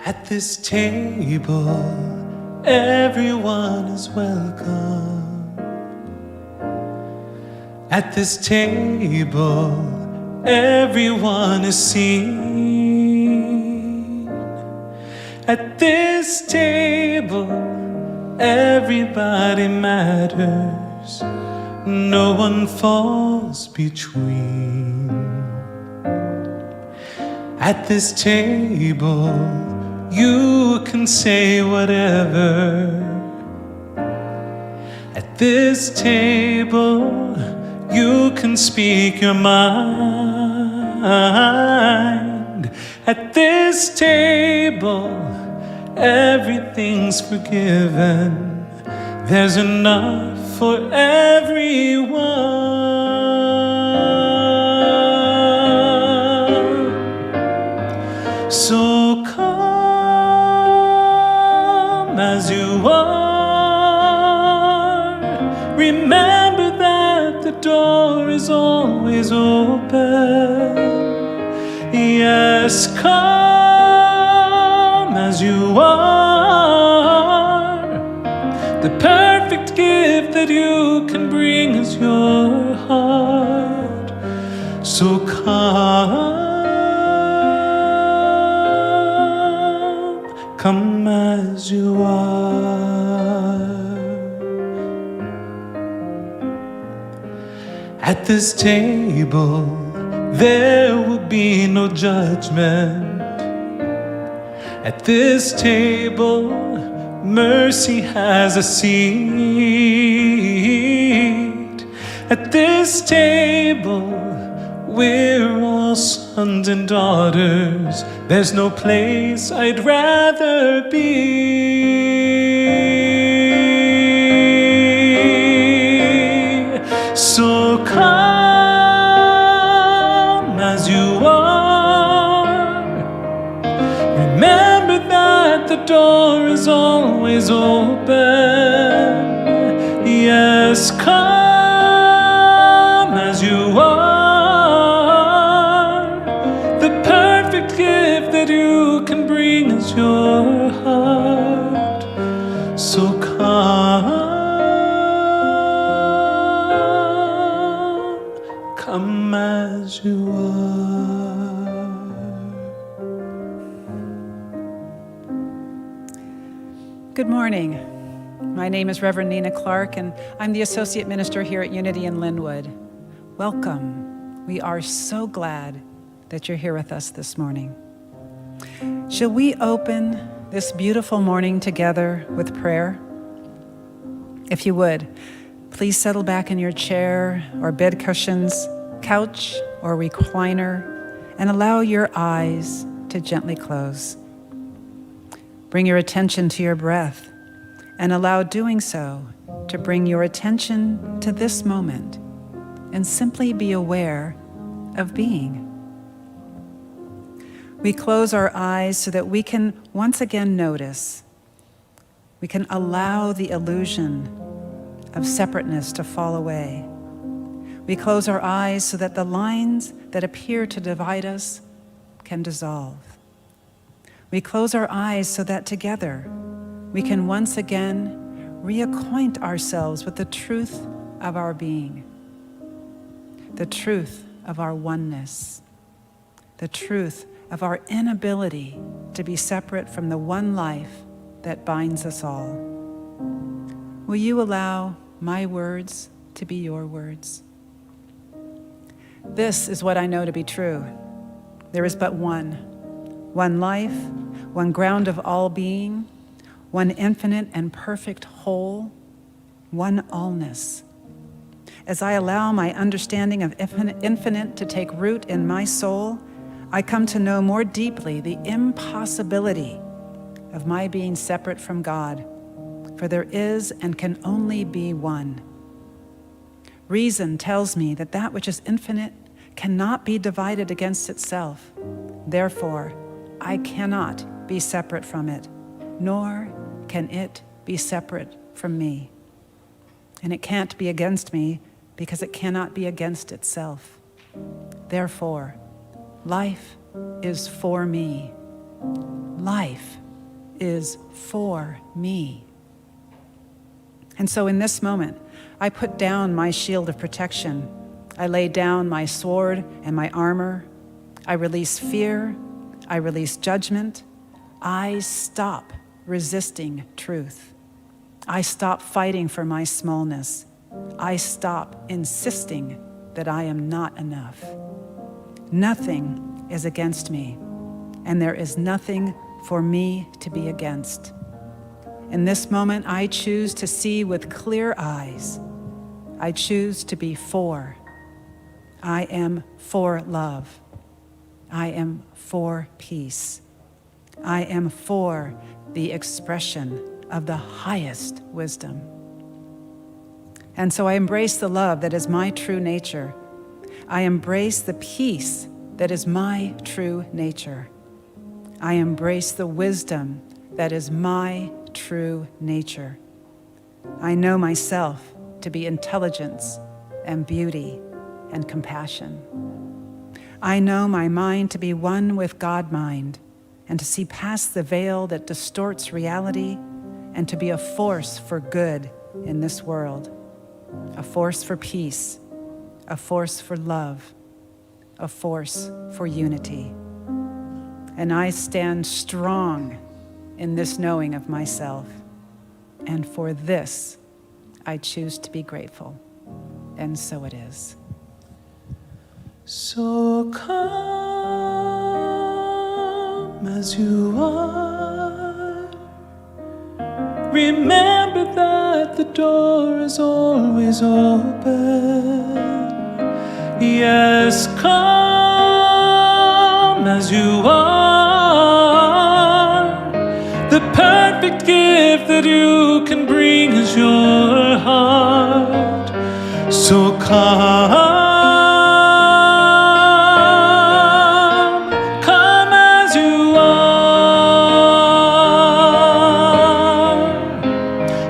At this table, everyone is welcome. At this table, everyone is seen. At this table, everybody matters. No one falls between. At this table, you can say whatever. At this table, you can speak your mind. At this table, everything's forgiven. There's enough for everyone. So come as you are. Remember that the door is always open. Yes, come as you are. The perfect gift that you can bring is yours. So come as you are. At this table, there will be no judgment. At this table, mercy has a seat. At this table, we're all sons and daughters. There's no place I'd rather be. So come as you are. Remember that the door is always open. Yes, come as you are. The perfect gift that you can bring is your heart. So come as you are. Good morning. My name is Reverend Nina Clark, and I'm the Associate Minister here at Unity in Lynnwood. Welcome. We are so glad that you're here with us this morning. Shall we open this beautiful morning together with prayer? If you would, please settle back in your chair or bed cushions, couch or recliner, and allow your eyes to gently close. Bring your attention to your breath and allow doing so to bring your attention to this moment and simply be aware of being. We close our eyes so that we can once again notice. We can allow the illusion of separateness to fall away. We close our eyes so that the lines that appear to divide us can dissolve. We close our eyes so that together we can once again reacquaint ourselves with the truth of our being, the truth of our oneness, the truth of our inability to be separate from the one life that binds us all. Will you allow my words to be your words? This is what I know to be true. There is but one life, one ground of all being, one infinite and perfect whole, one allness. As I allow my understanding of infinite to take root in my soul, I come to know more deeply the impossibility of my being separate from God, for there is and can only be one. Reason tells me that that which is infinite cannot be divided against itself. Therefore, I cannot be separate from it, nor can it be separate from me. And it can't be against me because it cannot be against itself. Therefore, life is for me. Life is for me. And so in this moment, I put down my shield of protection. I lay down my sword and my armor. I release fear. I release judgment. I stop resisting truth. I stop fighting for my smallness. I stop insisting that I am not enough. Nothing is against me, and there is nothing for me to be against. In this moment, I choose to see with clear eyes. I choose to be for. I am for love. I am for peace. I am for the expression of the highest wisdom. And so I embrace the love that is my true nature. I embrace the peace that is my true nature. I embrace the wisdom that is my true nature. I know myself to be intelligence and beauty and compassion. I know my mind to be one with God mind and to see past the veil that distorts reality and to be a force for good in this world, a force for peace, a force for love, a force for unity. And I stand strong in this knowing of myself. And for this, I choose to be grateful. And so it is. So come as you are. Remember that the door is always open. Yes, come as you are. The perfect gift that you can bring is your heart. So come as you are.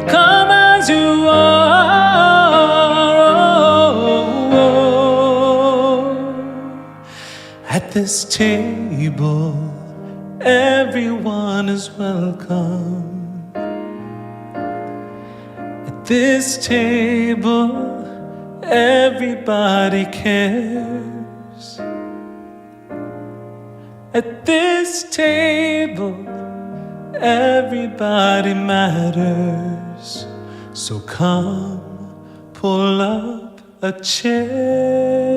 Come as you are. At this table, everyone is welcome. At this table, everybody cares. At this table, everybody matters. So come, pull up a chair.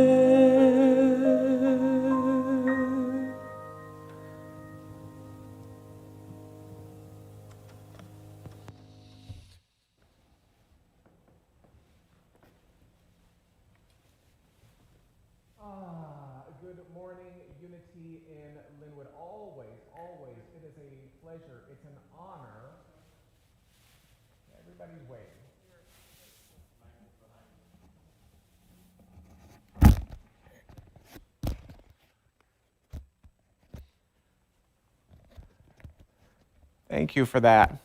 Good morning, Unity in Lynnwood. Always, it is a pleasure. It's an honor. Everybody's waiting. Thank you for that.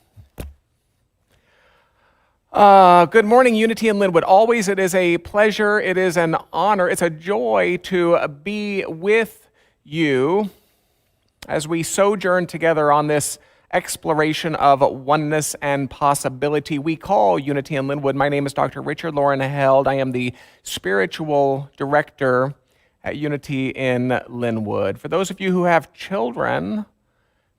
Good morning, Unity in Lynnwood. Always, it is a pleasure, it is an honor, it's a joy to be with you as we sojourn together on this exploration of oneness and possibility we call Unity in Lynnwood. My name is Dr. Richard Loren Held. I am the spiritual director at Unity in Lynnwood. For those of you who have children,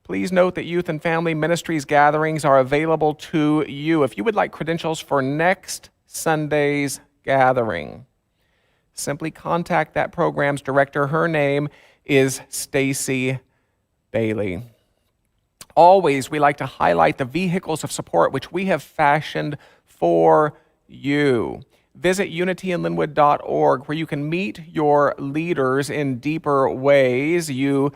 please note that youth and family ministries gatherings are available to you. If you would like credentials for next Sunday's gathering, simply contact that program's director. Her name is Stacy Bailey. Always, we like to highlight the vehicles of support which we have fashioned for you. Visit unityinlynnwood.org, where you can meet your leaders in deeper ways. You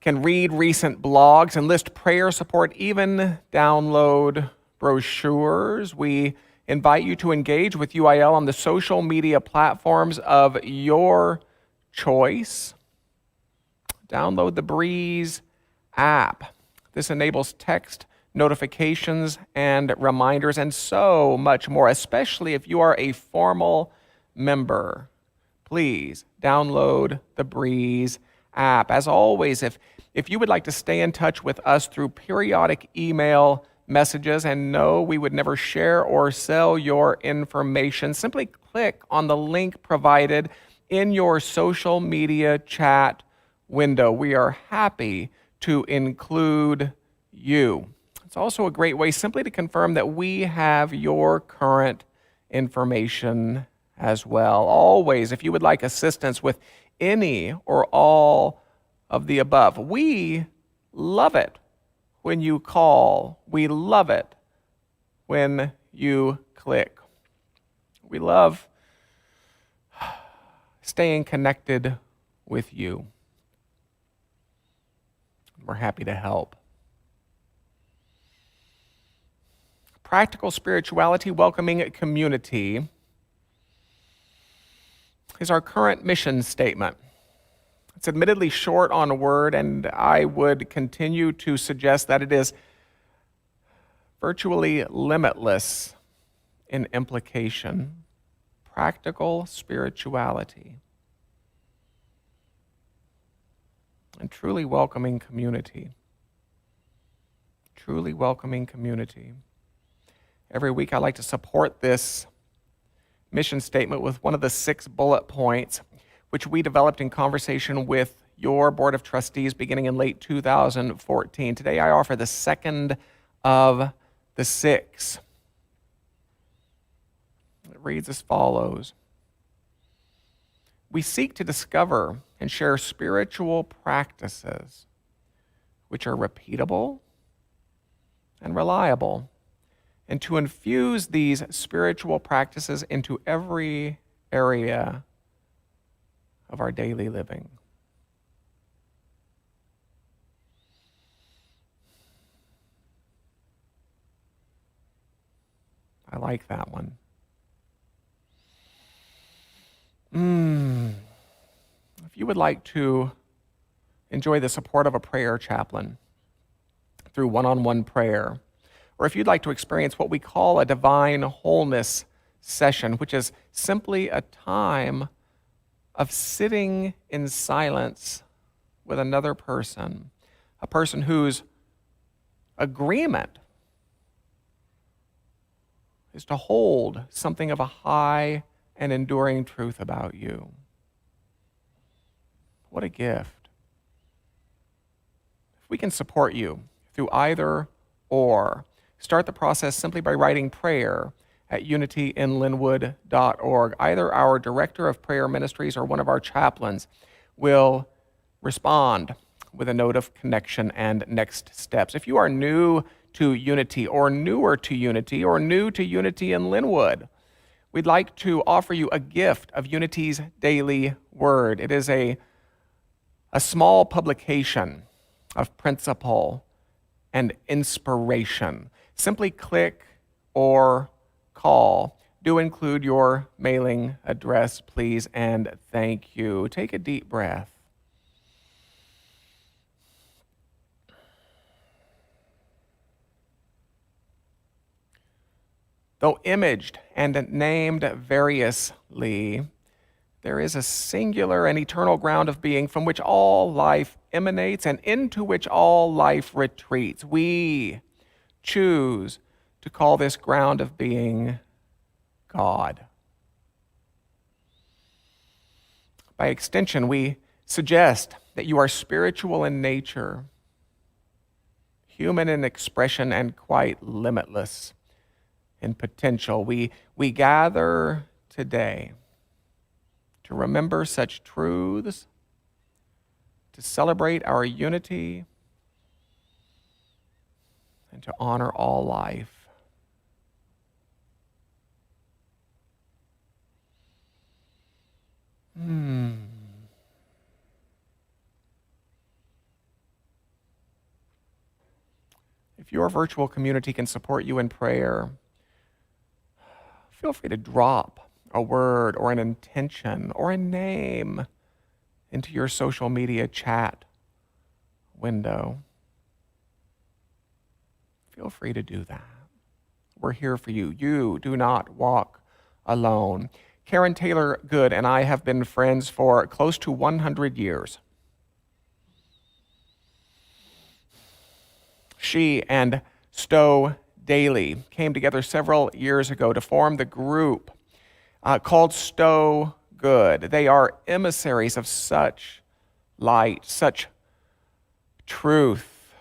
can read recent blogs, enlist prayer support, even download brochures. We invite you to engage with UIL on the social media platforms of your choice. Download the Breeze app. This enables text notifications and reminders and so much more, especially if you are a formal member. Please download the Breeze app. As always, if you would like to stay in touch with us through periodic email messages, and no, we would never share or sell your information, simply click on the link provided in your social media chat window. We are happy to include you. It's also a great way simply to confirm that we have your current information as well. Always, if you would like assistance with any or all of the above, we love it when you call. We love it when you click. We love staying connected with you. We're happy to help. Practical spirituality, welcoming community is our current mission statement. It's admittedly short on word, and I would continue to suggest that it is virtually limitless in implication. Practical spirituality and truly welcoming community. Truly welcoming community. Every week I like to support this mission statement with one of the 6 bullet points. which we developed in conversation with your Board of Trustees beginning in late 2014. Today I offer the second of the 6. It reads as follows. We seek to discover and share spiritual practices which are repeatable and reliable, and to infuse these spiritual practices into every area of our daily living. I like that one. If you would like to enjoy the support of a prayer chaplain through one-on-one prayer, or if you'd like to experience what we call a divine wholeness session, which is simply a time of sitting in silence with another person, a person whose agreement is to hold something of a high and enduring truth about you. What a gift. If we can support you through either or, start the process simply by writing prayer at unityinlynnwood.org. Either our director of prayer ministries or one of our chaplains will respond with a note of connection and next steps. If you are new to Unity or newer to Unity or new to Unity in Lynnwood, we'd like to offer you a gift of Unity's Daily Word. It is a small publication of principle and inspiration. Simply click or call. Do include your mailing address, please, and thank you. Take a deep breath. Though imaged and named variously, there is a singular and eternal ground of being from which all life emanates and into which all life retreats. We choose to call this ground of being God. By extension, we suggest that you are spiritual in nature, human in expression, and quite limitless in potential. We gather today to remember such truths, to celebrate our unity, and to honor all life. If your virtual community can support you in prayer, feel free to drop a word or an intention or a name into your social media chat window. Feel free to do that. We're here for you. You do not walk alone. Karen Taylor Good and I have been friends for close to 100 years. She and Stowe Daly came together several years ago to form the group called StoweGood. They are emissaries of such light, such truth,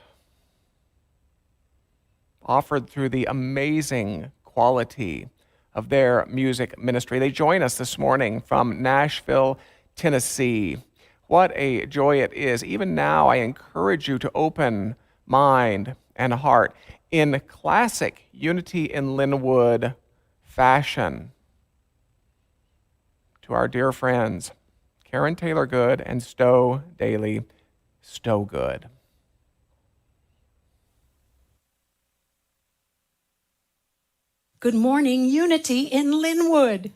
offered through the amazing quality of their music ministry. They join us this morning from Nashville, Tennessee. What a joy it is. Even now, I encourage you to open mind and heart in classic Unity in Lynnwood fashion to our dear friends, Karen Taylor Good and Stowe Daly, StoweGood. Good morning, Unity in Lynnwood.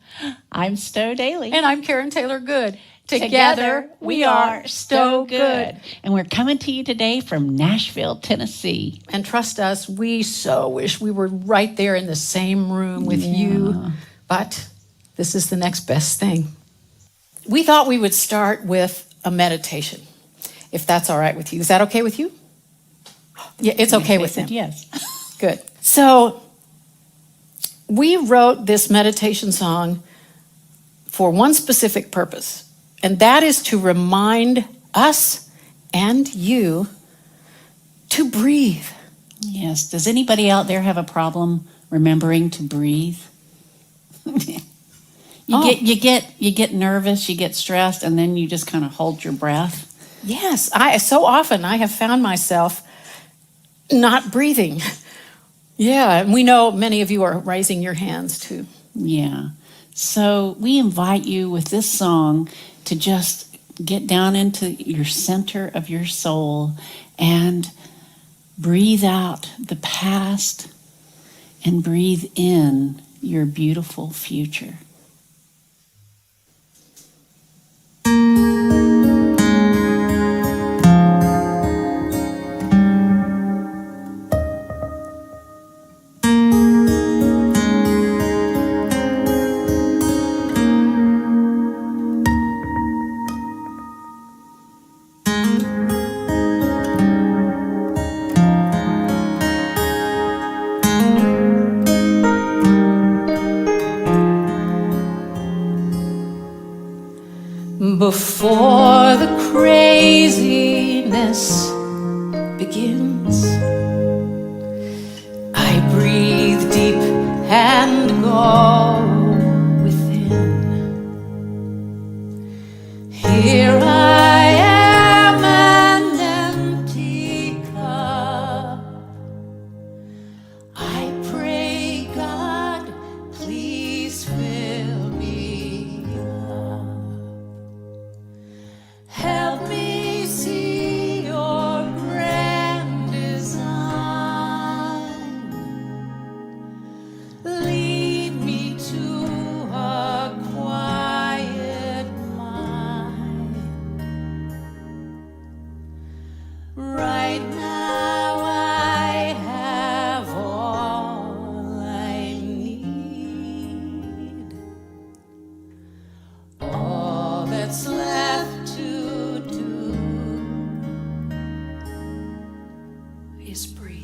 I'm Stowe Daly. And I'm Karen Taylor Good. Together, we are StoweGood. And we're coming to you today from Nashville, Tennessee. And trust us, we so wish we were right there in the same room with you. But this is the next best thing. We thought we would start with a meditation, if that's all right with you. Is that okay with you? Yeah, it's okay with them. Yes. Good. So we wrote this meditation song for one specific purpose, And that is to remind us and you to breathe. Yes. Does anybody out there have a problem remembering to breathe? You get nervous, you get stressed, and then you just kind of hold your breath. Yes, so often I have found myself not breathing. Yeah, and we know many of you are raising your hands too. Yeah. So we invite you with this song to just get down into your center of your soul and breathe out the past and breathe in your beautiful future. Before the craziness begins, I breathe deep and go within. Here I am, an empty cup. I pray, God, please fill me up. Help me see your grand design. Lead me to a quiet mind. Right now I have all I need. All that's left to do is breathe.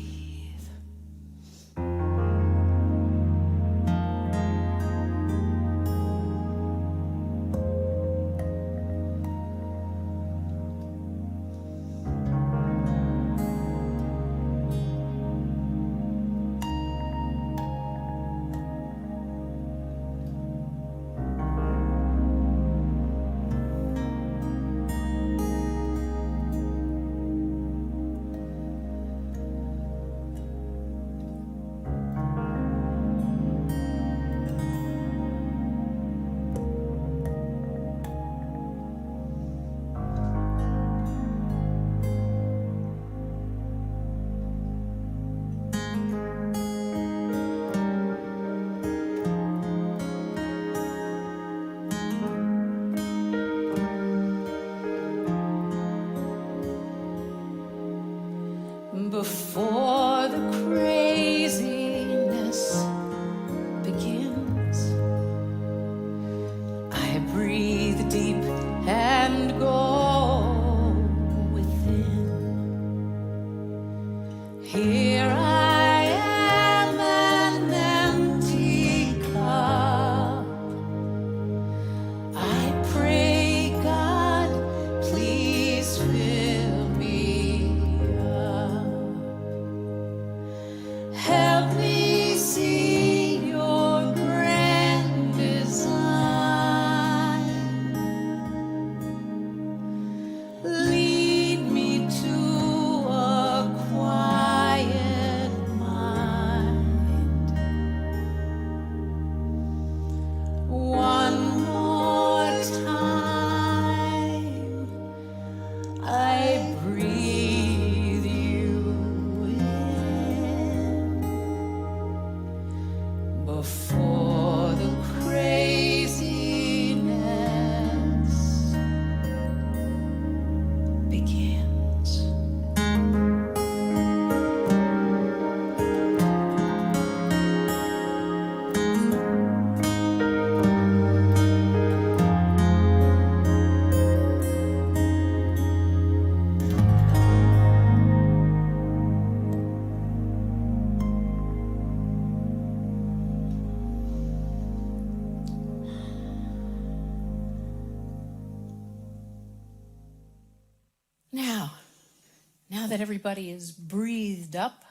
now that everybody is breathed up,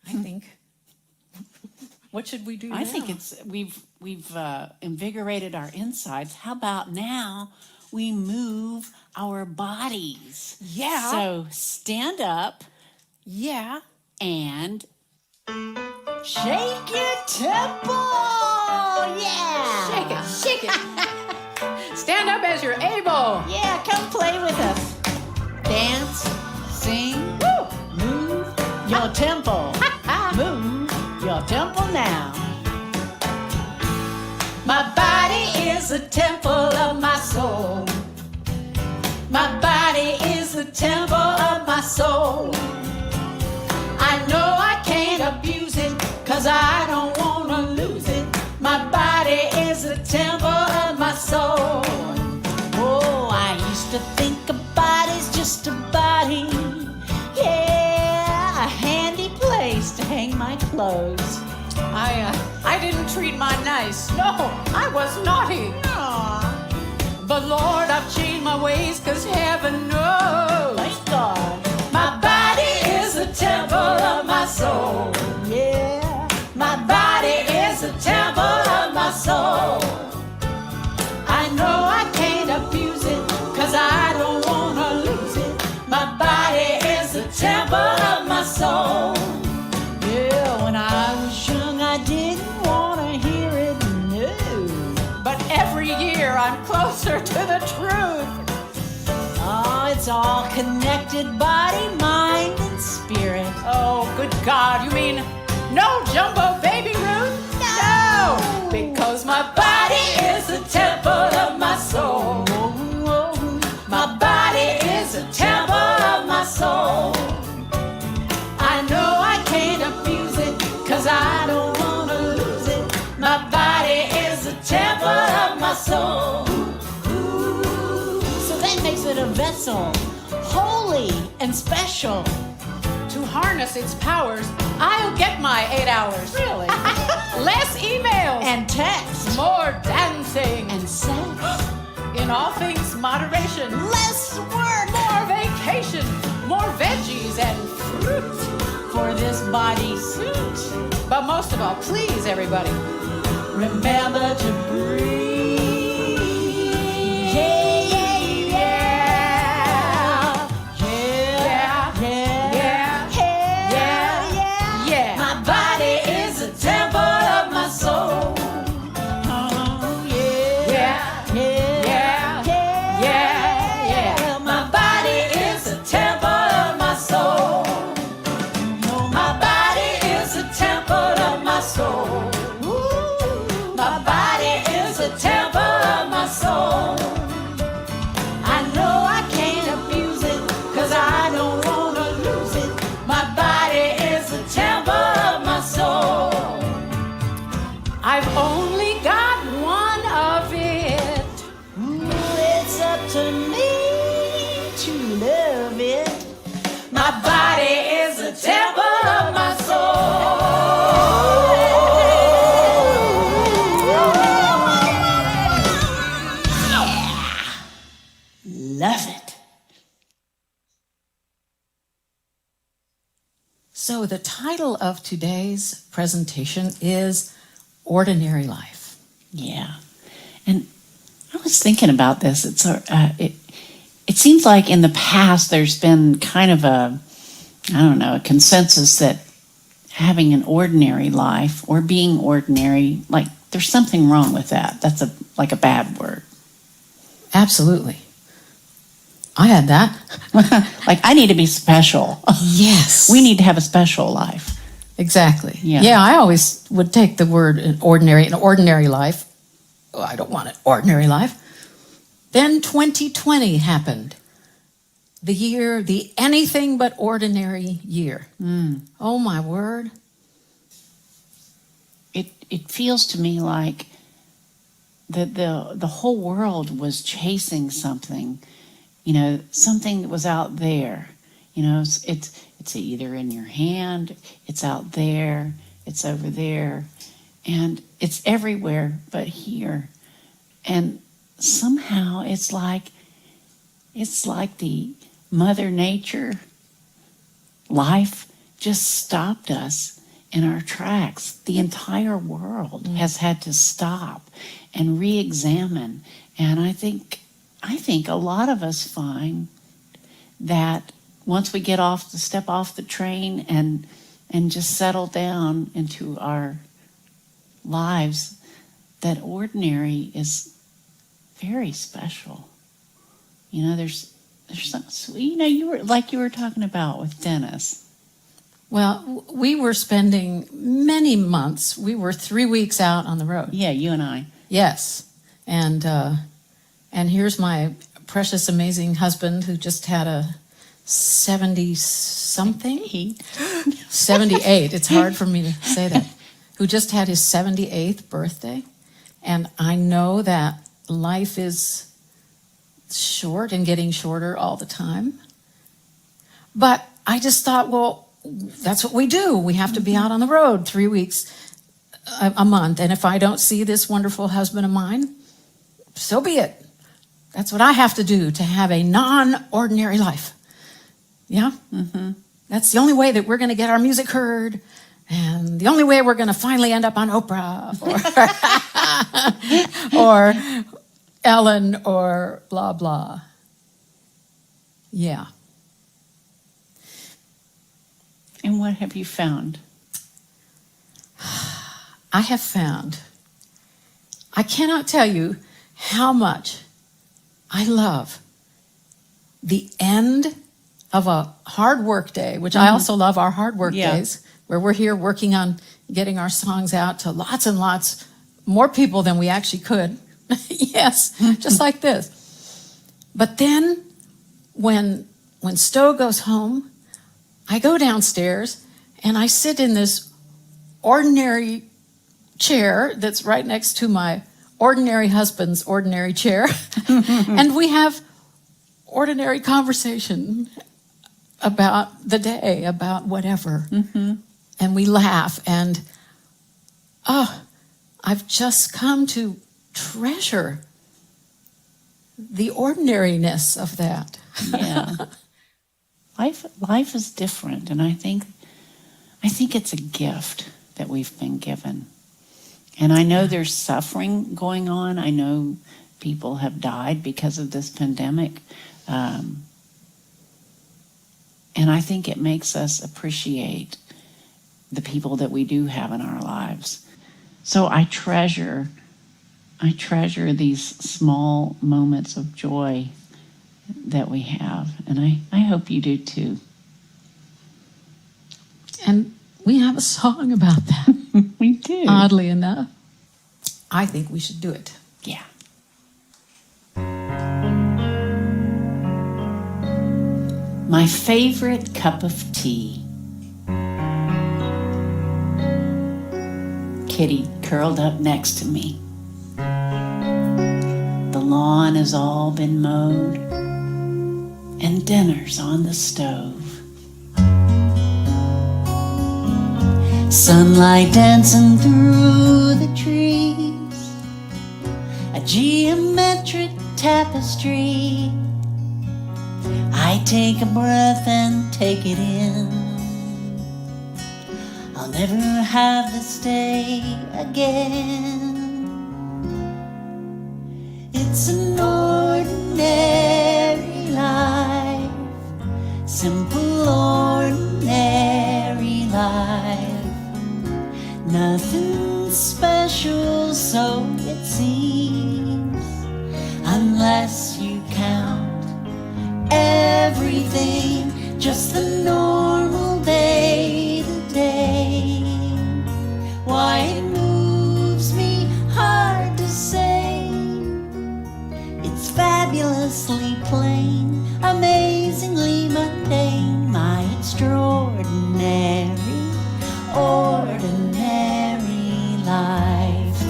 I think, what should we do now? I think we've invigorated our insides. How about now we move our bodies? Yeah. So stand up Yeah. and shake your temple. Yeah. Shake it. Stand up as you're able. Yeah, come play with us. Dance, sing, move your temple. Move your temple now. My body is a temple of my soul. My body is the temple of my soul. I know I can't abuse it, 'cause I don't wanna lose it. My body is the temple of my soul. Oh, I used to think a body's just a body. Yeah, a handy place to hang my clothes. I didn't treat mine nice. No, I was naughty. But Lord, I've changed my ways, 'cause heaven knows. Thank God. My body is the temple of my soul. Yeah. My body is the temple of my soul. I know I can't abuse it, 'cause I don't wanna lose it. My body is the temple of my soul. Yeah, when I was young, I didn't want to hear it, no. But every year I'm closer to the truth. Oh, it's all connected, body, mind, and spirit. Oh, good God, you mean no jumbo baby Ruth? No! Because my body is the temple of my soul. My body is the temple of my soul. I know I can't abuse it, 'cause I don't wanna lose it. My body is the temple of my soul. So that makes it a vessel, holy and special. To harness its powers, I'll get my 8 hours. Really? Less emails. And text. More dancing. And sex. In all things, moderation. Less work. More vacation. More veggies and fruit. For this body suit. But most of all, please, everybody, Remember to breathe. Yeah, yeah, yeah. Yeah, yeah, yeah, yeah, yeah. My body is a temple of my soul. Oh, yeah, Yeah, yeah. My body is a temple of my soul. My body is a temple of my soul. My body is a temple of my soul. I know I can't abuse it, 'cause I don't wanna lose it. My body is a temple of my soul. I've only got one of it. It's up to me to love it. My body is a temple of my soul. Love it. So the title of today's presentation is Ordinary Life. Yeah, and I was thinking about this. It seems like in the past there's been kind of a consensus that having an ordinary life or being ordinary, like there's something wrong with that. That's like a bad word. Absolutely. I had that. Like I need to be special. Yes. We need to have a special life. Exactly. Yeah. I always would take the word an ordinary life. Oh, I don't want an ordinary life. Then 2020 happened. The anything but ordinary year. Oh my word. It feels to me like that the whole world was chasing something, something that was out there. It's either in your hand, it's out there, it's over there, and it's everywhere but here. And somehow it's like the Mother Nature life just stopped us in our tracks. The entire world has had to stop and re-examine. And I think a lot of us find that once we step off the train and just settle down into our lives, that ordinary is very special. You know, there's some, you were talking about with Dennis. Well, we were spending many months. We were 3 weeks out on the road. Yeah, you and I. Yes, and here's my precious, amazing husband who just had a 70-something, 78. It's hard for me to say that. Who just had his 78th birthday, and I know that life is short and getting shorter all the time. But I just thought, well, that's what we do. We have to be out on the road 3 weeks a month. And if I don't see this wonderful husband of mine, so be it. That's what I have to do to have a non-ordinary life. Yeah? Mm-hmm. That's the only way that we're going to get our music heard, and the only way we're going to finally end up on Oprah or Ellen or blah, blah. Yeah. And what have you found? I have found, I cannot tell you how much I love the end of a hard work day, which I also love our hard work days, where we're here working on getting our songs out to lots and lots more people than we actually could. Yes, just like this. But then when Stowe goes home, I go downstairs and I sit in this ordinary chair that's right next to my ordinary husband's ordinary chair. And we have ordinary conversation about the day, about whatever. Mm-hmm. And we laugh. And, I've just come to treasure the ordinariness of that. Yeah. Life is different, and I think it's a gift that we've been given. And I know there's suffering going on. I know people have died because of this pandemic. And I think it makes us appreciate the people that we do have in our lives. So I treasure these small moments of joy that we have. And I hope you do too. And we have a song about that. We do. Oddly enough. I think we should do it. Yeah. My favorite cup of tea. Kitty curled up next to me. The lawn has all been mowed, and dinner's on the stove. Sunlight dancing through the trees, a geometric tapestry. I take a breath and take it in. I'll never have this day again. It's an ordinary life, simple ordinary life. Nothing special, so it seems, unless you count everything, just the normal day to day. Why it moves me hard to say. It's fabulously plain, amazingly mundane, my extraordinary, ordinary life.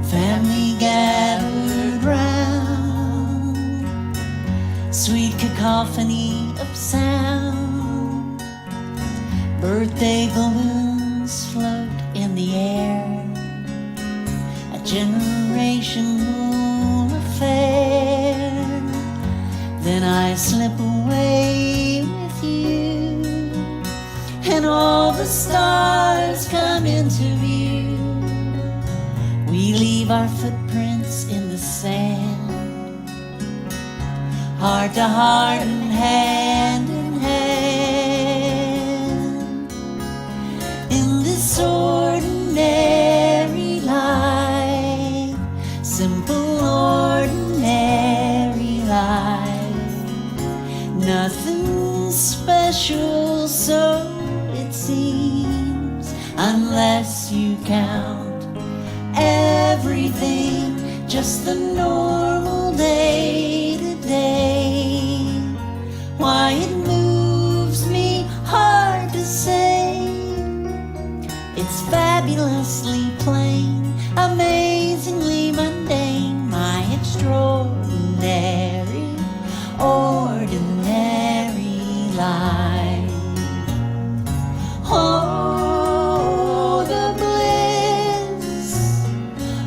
Family gathered round, sweet cacophony of sound. Birthday balloons float in the air, a generational affair. Then I slip away with you, and all the stars come into view. We leave our footprints in the sand, heart to heart and hand in hand. In this ordinary life, simple ordinary life, nothing special, so it seems, unless you count everything, just the normal day to day. Why it moves me hard to say. It's fabulously plain, amazingly mundane, my extraordinary, ordinary life. Oh, the bliss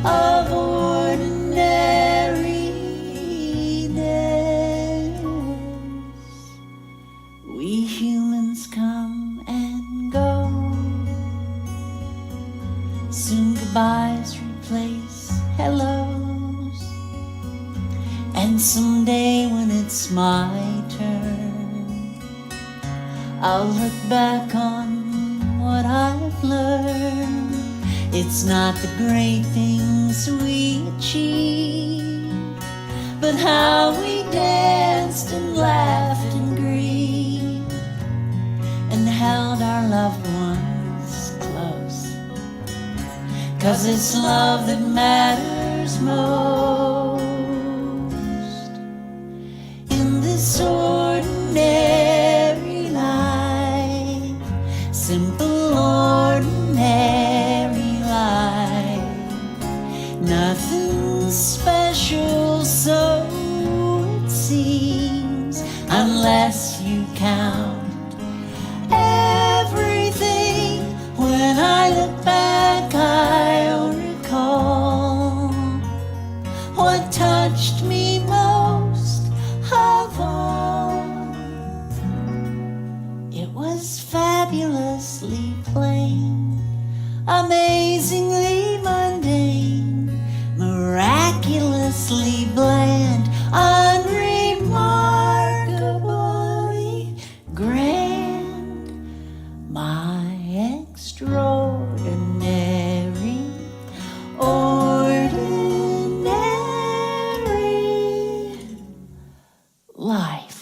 of ordinariness. We humans come and go, soon goodbyes replace hellos, and someday when it's my turn, I'll look back on what I've learned. It's not the great things we achieved, but how we danced and laughed and grieved, and held our loved ones close. 'Cause it's love that matters most. In this ordinary life, simple ordinary life, nothing special, so it seems, unless you count everything. When I look back, I'll recall what touched me most of all. It was fabulously plain, amazingly mundane, miraculously bland, unremarkably grand. My extraordinary, ordinary life.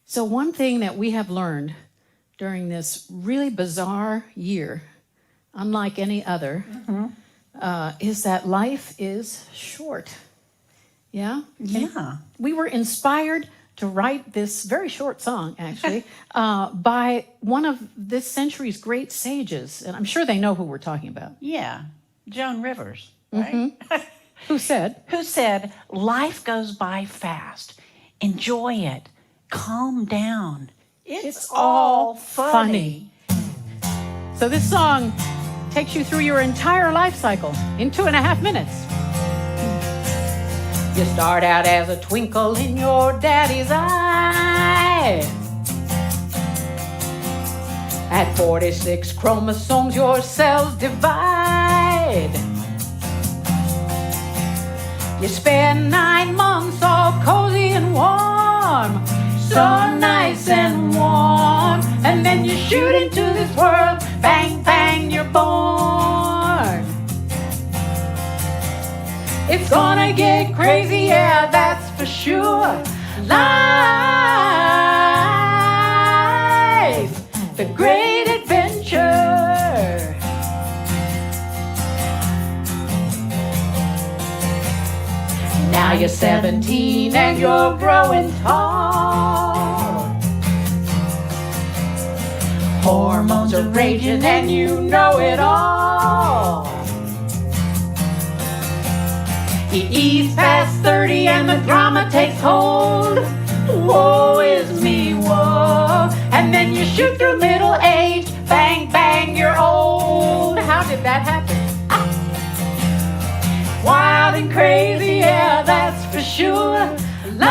So one thing that we have learned during this really bizarre year, unlike any other, is that life is short. Yeah? Yeah. We were inspired to write this very short song, actually, by one of this century's great sages. And I'm sure they know who we're talking about. Yeah, Joan Rivers, right? Who said, Who said, life goes by fast. Enjoy it. Calm down. It's all funny. So this song takes you through your entire life cycle in 2.5 minutes. You start out as a twinkle in your daddy's eye. At 46 chromosomes, your cells divide. You spend 9 months all cozy and warm, so nice and warm, and then you shoot into this world, bang, bang, you're born. It's gonna get crazy, yeah, that's for sure. Life, the great adventure. you're 17 and you're growing tall. Hormones are raging and you know it all. You ease past 30 and the drama takes hold. Woe is me, woe. And then you shoot through middle age. Bang, bang, you're old. How did that happen? Ah. Wild and crazy, yeah, that's for sure. Life,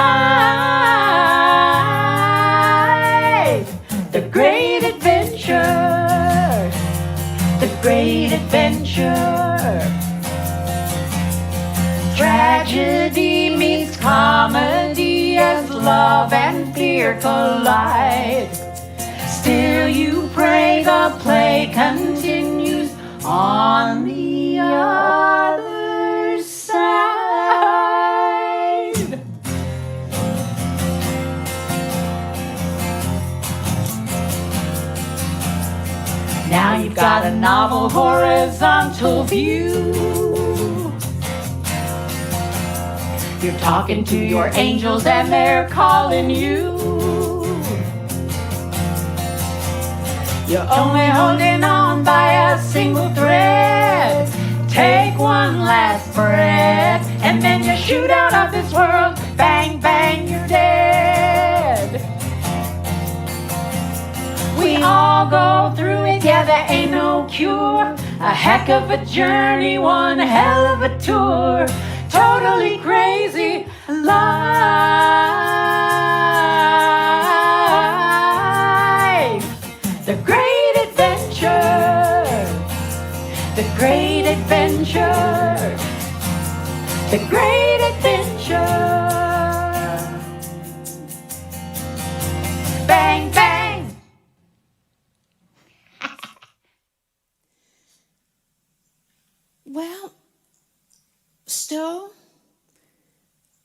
the great adventure, the great adventure. Tragedy meets comedy as love and fear collide. Still you pray the play continues on the other side. Now you've got a novel horizontal view. You're talking to your angels and they're calling you. You're only holding on by a single thread. Take one last breath and then you shoot out of this world. Bang, bang, you're dead. We all go through it, yeah, there ain't no cure. A heck of a journey, one hell of a tour. Totally crazy life. The great adventure. The great adventure. The great adventure. Bang, bang. Well, Stowe,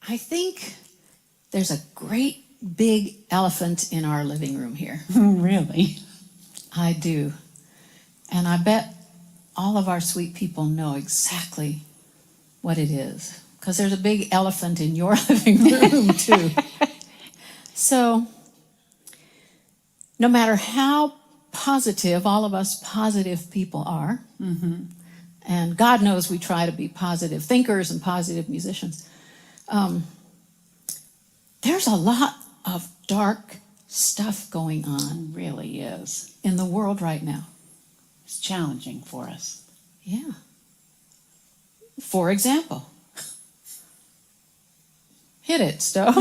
I think there's a great big elephant in our living room here. Really? I do. And I bet all of our sweet people know exactly what it is, because there's a big elephant in your living room too. So no matter how positive all of us positive people are, and God knows we try to be positive thinkers and positive musicians, there's a lot of dark stuff going on It really is. in the world right now. It's challenging for us. Yeah. For example, hit it, Stowe.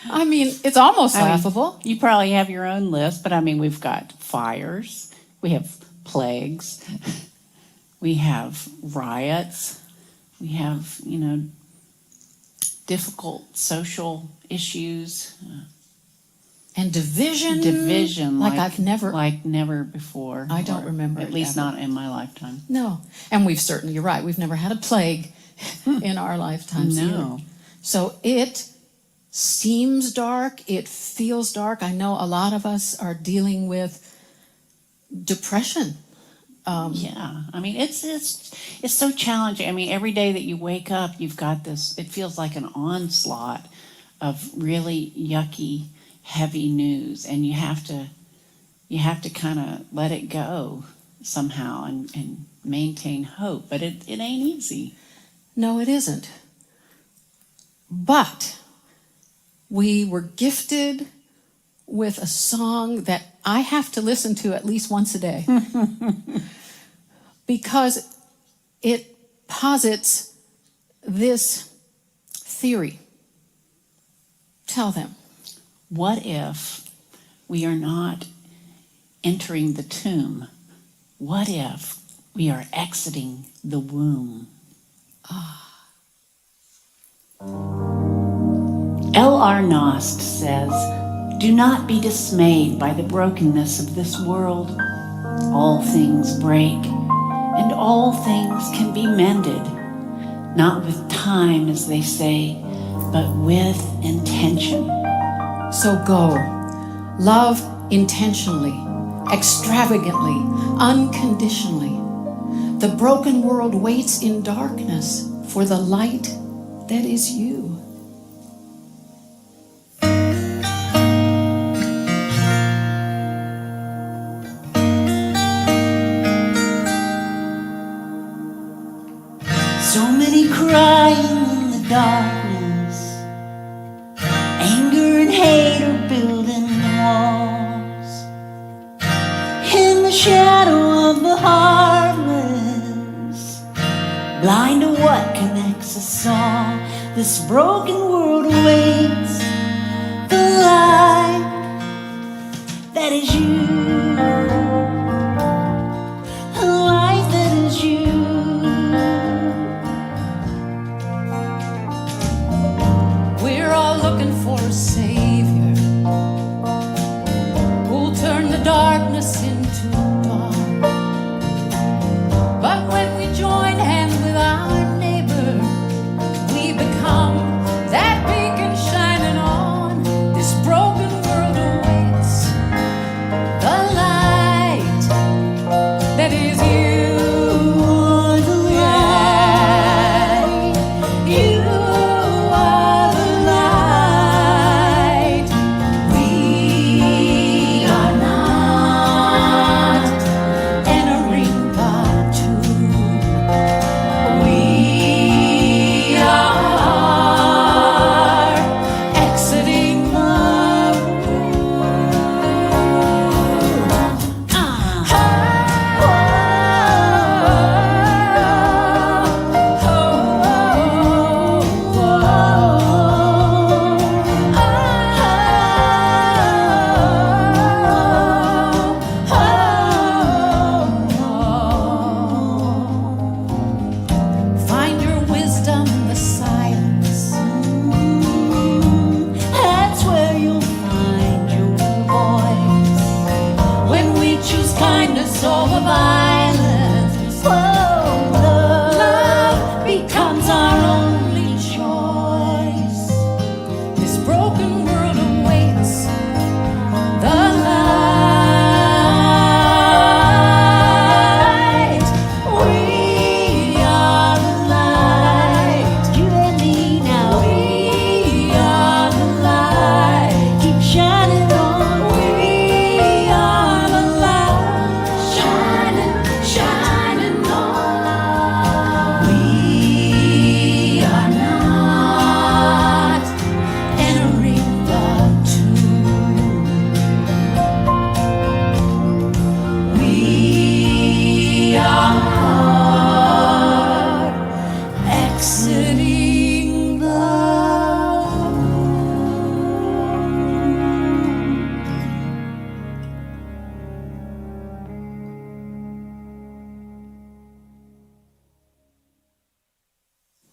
I mean, it's almost laughable. You probably have your own list, but I mean, we've got fires, we have plagues, we have riots, we have, difficult social issues. And division. Division. Like I've never. Like never before. I don't remember At it least ever. not in my lifetime. No. And we've certainly, you're right, we've never had a plague in our lifetimes No. either. So it seems dark, it feels dark. I know a lot of us are dealing with depression. Yeah, I mean, it's so challenging. I mean, every day that you wake up, you've got this, it feels like an onslaught of really yucky, heavy news, and you have to kind of let it go somehow and maintain hope, but it ain't easy. No, it isn't. But we were gifted with a song that I have to listen to at least once a day because it posits this theory. Tell them. What if we are not entering the tomb? What if we are exiting the womb? L.R. Nost says, "Do not be dismayed by the brokenness of this world. All things break, and all things can be mended, not with time, as they say, but with intention." So go, love intentionally, extravagantly, unconditionally. The broken world waits in darkness for the light that is you. So many crying in the darkness, anger and hate are building walls. In the shadow of the harvest, blind to what connects us all, this broken world awaits the light that is you. A life that is you. We're all looking for a savior who'll turn the darkness into dawn. But when we join hands with our neighbor, we become that beacon shining on. This broken world awaits the light that is you. The light. You are the light. We are not entering the tomb. We are exiting the Find your wisdom in the silence. That's where you'll find your voice. When we choose kindness over violence, Love becomes our only choice. This broken world awaits the light. We are the light. you and me now. We are the light. Keep shining on. We are the light. Shining, shining on. We are not entering the tomb. We are exiting the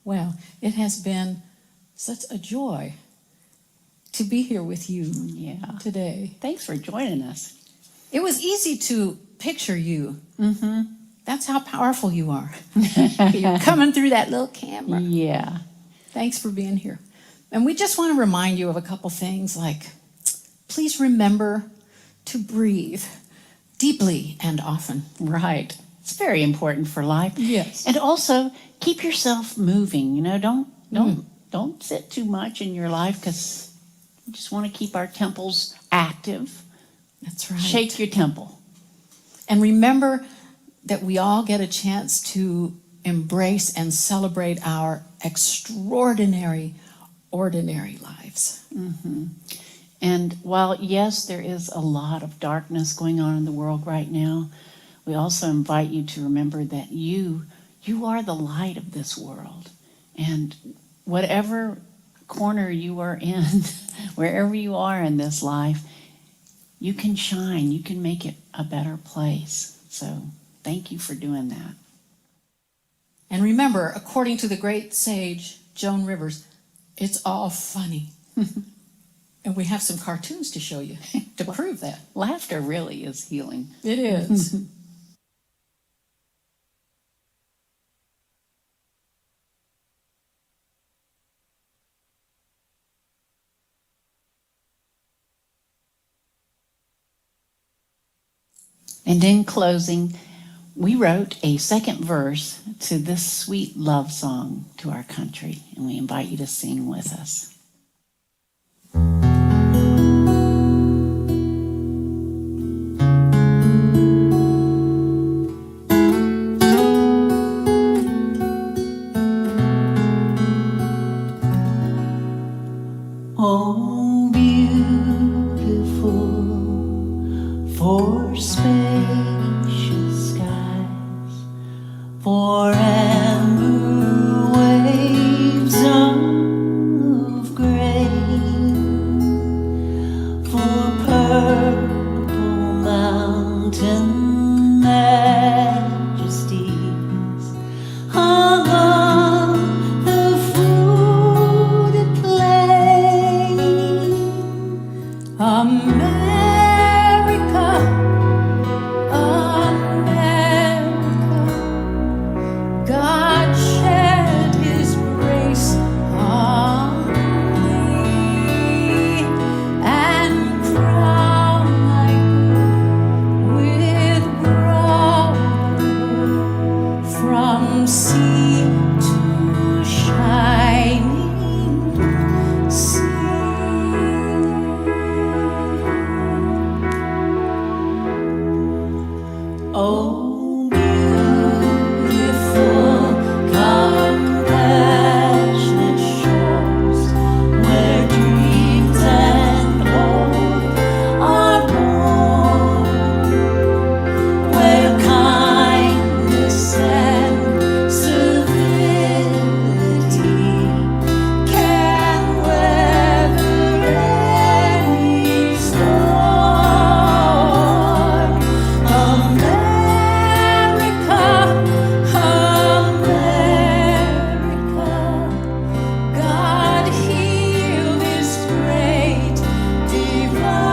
Well, it has been such a joy to be here with you Yeah. today. Thanks for joining us. It was easy to picture you. That's how powerful you are. You're coming through that little camera. Yeah. Thanks for being here. And we just want to remind you of a couple things like, please remember to breathe deeply and often. Right. It's very important for life. Yes. And also keep yourself moving. You know, don't sit too much in your life because we just want to keep our temples active. That's right. Shake your temple. And remember that we all get a chance to embrace and celebrate our extraordinary, ordinary lives. And while, yes, there is a lot of darkness going on in the world right now, we also invite you to remember that you are the light of this world. And whatever corner you are in, wherever you are in this life, you can shine. You can make it a better place. So thank you for doing that. And remember, according to the great sage Joan Rivers, it's all funny. And we have some cartoons to show you to prove that. Laughter really is healing. It is. And in closing, we wrote a second verse to this sweet love song to our country, and we invite you to sing with us. Oh, beautiful for spacious skies, for amber waves of grain, for purple mountain majesties above the fruited plain. America, America, God shed His grace on thee, and crown thy good with brotherhood from sea to shining sea. Oh, beautiful, compassionate shores, where dreams and hope are born, where kindness and civility can weather any storm. America, America, God heal this great divide.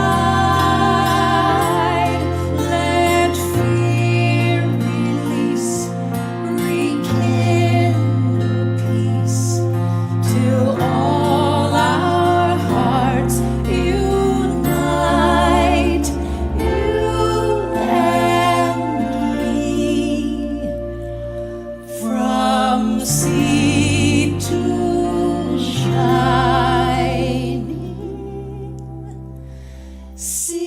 Let fear release, rekindle peace, till all our hearts unite, you and me, from sea to shining sea.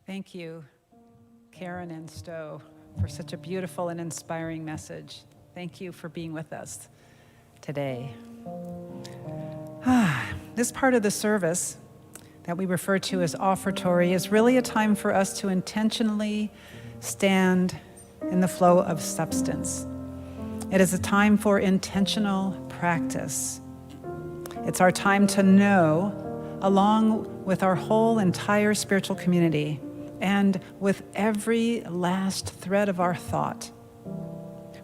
Thank you, Karen and Stowe, for such a beautiful and inspiring message. Thank you for being with us today. This part of the service that we refer to as offertory is really a time for us to intentionally stand in the flow of substance. It is a time for intentional practice. It's our time to know, along with our whole entire spiritual community, and with every last thread of our thought,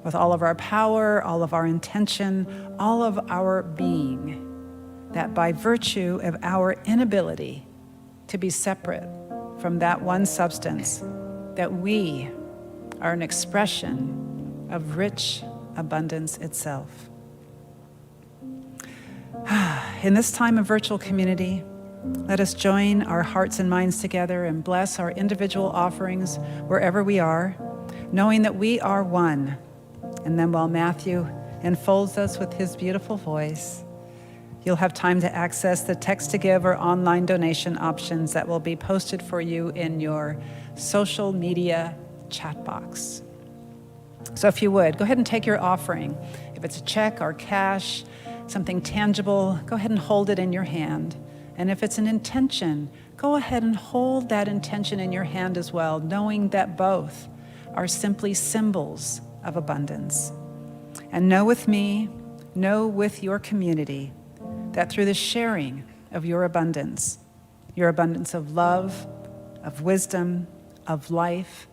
with all of our power, all of our intention, all of our being, that by virtue of our inability to be separate from that one substance, that we are an expression of rich abundance itself. In this time of virtual community, let us join our hearts and minds together and bless our individual offerings wherever we are, knowing that we are one. And then while Matthew enfolds us with his beautiful voice, you'll have time to access the text to give or online donation options that will be posted for you in your social media chat box. So if you would, go ahead and take your offering. If it's a check or cash, something tangible, go ahead and hold it in your hand. And if it's an intention, go ahead and hold that intention in your hand as well, knowing that both are simply symbols of abundance. And know with me, know with your community, that through the sharing of your abundance of love, of wisdom, of life,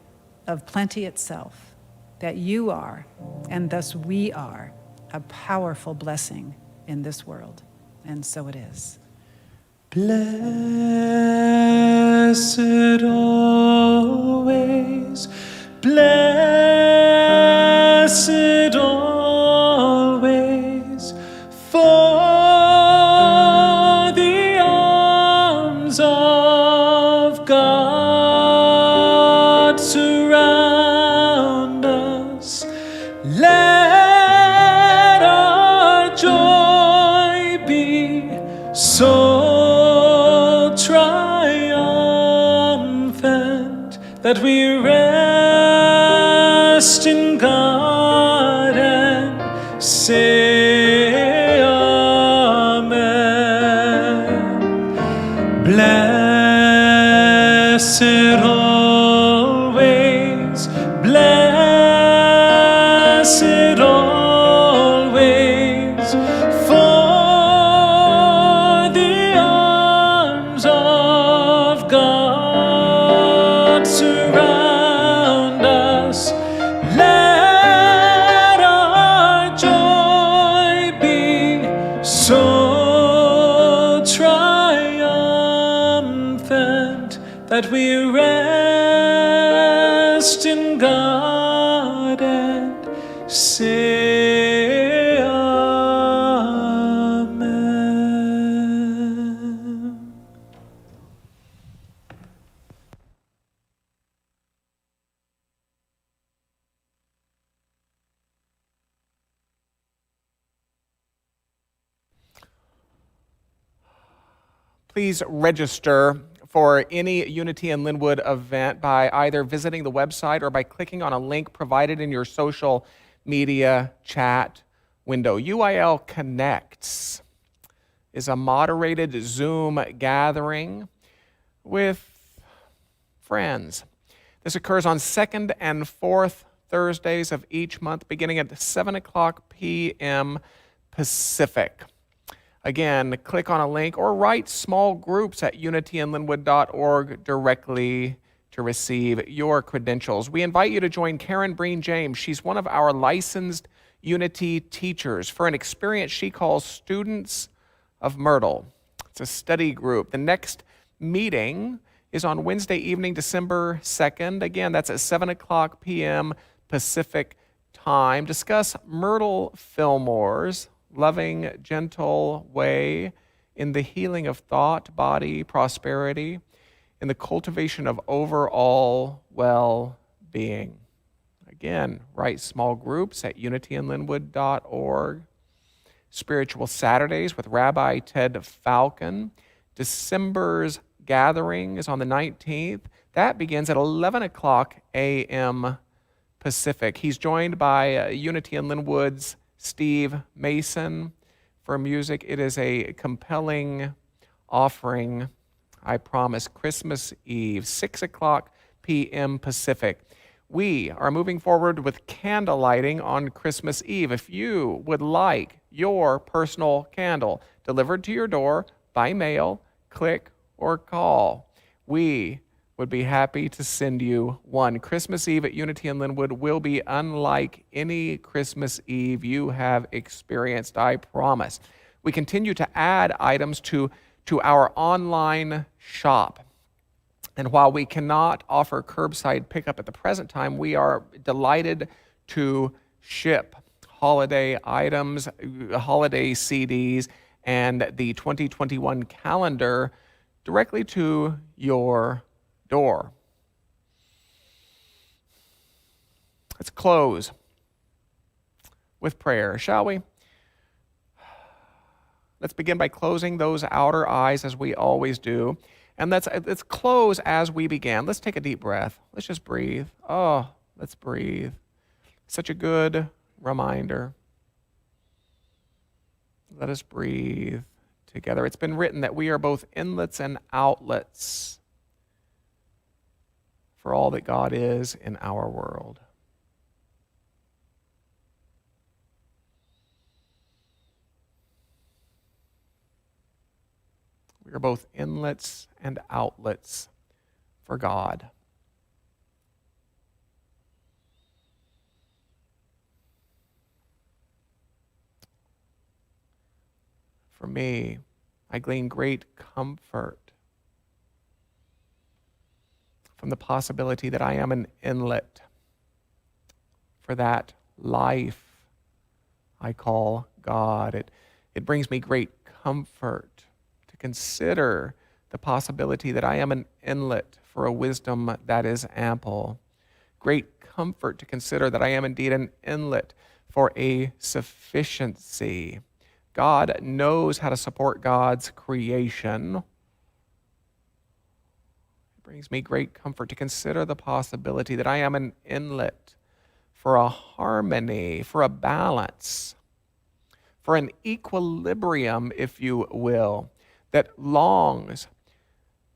of plenty itself, that you are, and thus we are, a powerful blessing in this world. And so it is. Blessed always, blessed always, for the arms of God surround us. Let our joy be so triumphant that we rest in God and say Amen. Blessed always, blessed always, for the arms of God surround us. Let our joy be so triumphant that we rest in God and say Amen. Please register for any Unity in Lynnwood event by either visiting the website or by clicking on a link provided in your social media chat window. UIL Connects is a moderated Zoom gathering with friends. This occurs on 2nd and 4th Thursdays of each month, beginning at 7 o'clock p.m. Pacific. Again, click on a link or write small groups at unityinlynnwood.org directly to receive your credentials. We invite you to join Karen Breen James. She's one of our licensed Unity teachers for an experience she calls Students of Myrtle. It's a study group. The next meeting is on Wednesday evening, December 2nd. Again, that's at 7 o'clock p.m. Pacific time. Discuss Myrtle Fillmore's loving, gentle way in the healing of thought, body, prosperity, in the cultivation of overall well-being. Again, write small groups at unityinlynnwood.org. Spiritual Saturdays with Rabbi Ted Falcon. December's gathering is on the 19th. That begins at 11 o'clock a.m. Pacific. He's joined by Unity in Lynnwood's Steve Mason for music. It is a compelling offering, I promise. Christmas Eve, 6 o'clock p.m. Pacific. We are moving forward with candle lighting on Christmas Eve. If you would like your personal candle delivered to your door by mail, click or call, we would be happy to send you one. Christmas Eve at Unity in Lynnwood will be unlike any Christmas Eve you have experienced, I promise. We continue to add items to our online shop. And while we cannot offer curbside pickup at the present time, we are delighted to ship holiday items, holiday CDs, and the 2021 calendar directly to your door. Let's close with prayer, shall we? Let's begin by closing those outer eyes as we always do. And let's close as we began. Let's take a deep breath. Let's just breathe. Oh, let's breathe. Such a good reminder. Let us breathe together. It's been written that we are both inlets and outlets for all that God is in our world. We are both inlets and outlets for God. for me, I glean great comfort from the possibility that I am an inlet for that life I call God. It brings me great comfort to consider the possibility that I am an inlet for a wisdom that is ample. Great comfort to consider that I am indeed an inlet for a sufficiency. God knows how to support God's creation. It brings me great comfort to consider the possibility that I am an inlet for a harmony, for a balance, for an equilibrium, if you will, that longs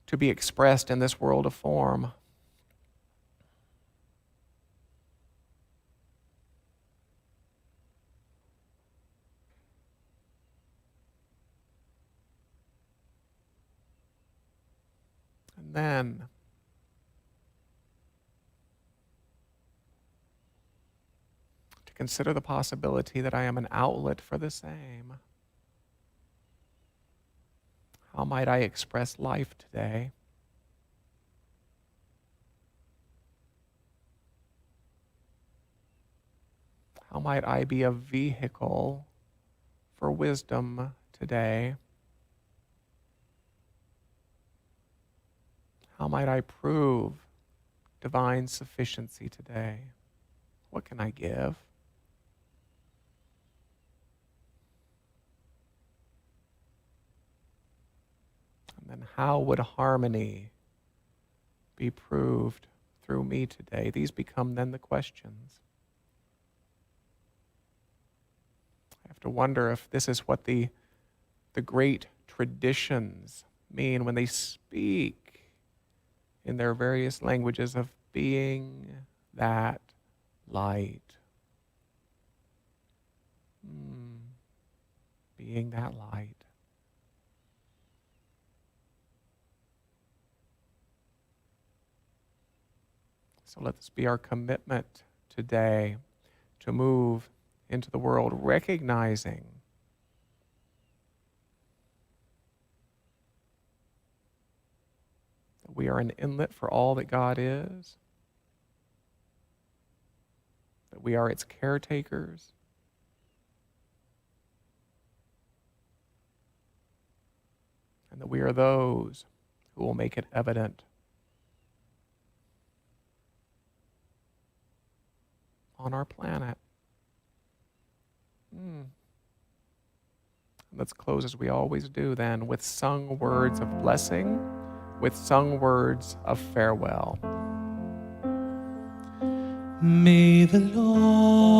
to be expressed in this world of form. And then to consider the possibility that I am an outlet for the same. How might I express life today? How might I be a vehicle for wisdom today? How might I prove divine sufficiency today? What can I give? And then how would harmony be proved through me today? These become then the questions. I have to wonder if this is what the great traditions mean when they speak in their various languages of being that light. Being that light. So let this be our commitment today to move into the world recognizing that we are an inlet for all that God is, that we are its caretakers, and that we are those who will make it evident on our planet. Let's close as we always do then with sung words of blessing, with sung words of farewell. May the Lord